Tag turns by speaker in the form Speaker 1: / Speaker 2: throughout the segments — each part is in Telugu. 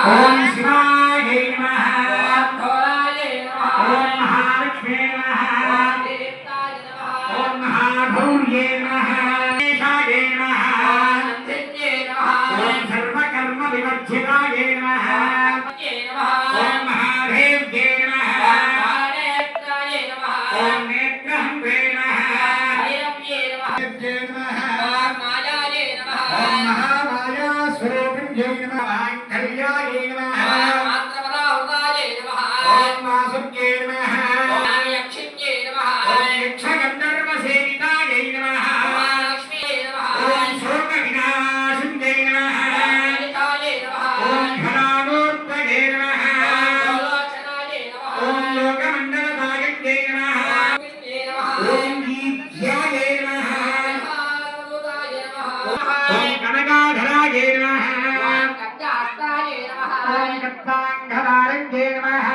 Speaker 1: ఓం శివాయ నమః ఓం మహాలక్ష్మీ నమః ఓం మహాగౌర్యే నమః శేషాయ నమః ఓం సర్వకర్మ వివర్జితాయ నమః ఓం మహాదేవ్యే నమః ఓం నేత్రహంతే నమః ఓం మహామాయా స్వరూపిణ్యే నమః కళ్యాణే నమః ఓం వాసుక్యే నమః ఓం యక్షగంధర్వసేవితాయ నమః ఓం శోక వినాశిన్యే నమః ఓం ఫలానోర్పగే నమః ఓం లోకమండలనాయకే నమః ఓం గీధ్యాయ నమః ఓం కనకాధరాయ నమః ఓం కప్తాంగధారంగే నమః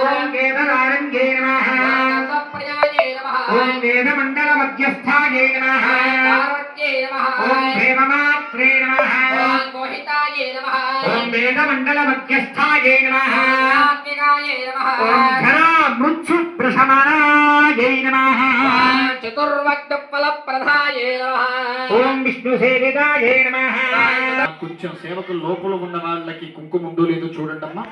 Speaker 1: ఓం వేదధారంగే నమః ఓం వేదమండల మధ్యస్థాయ నమః ఓం దేవమాత్రే నమః ఓం వేదమండల మధ్యస్థాయ నమః ఓం ధరా మృత్యు ప్రశమనాయ నమః
Speaker 2: చతుర్వక్తఫలప్రదాయ నమః
Speaker 1: ఓం విష్ణు సేవితాయ నమః.
Speaker 3: కొంచెం సేవకులు లోపల ఉన్న వాళ్ళకి కుంకుమ ఉందో లేదో చూడండి అమ్మా.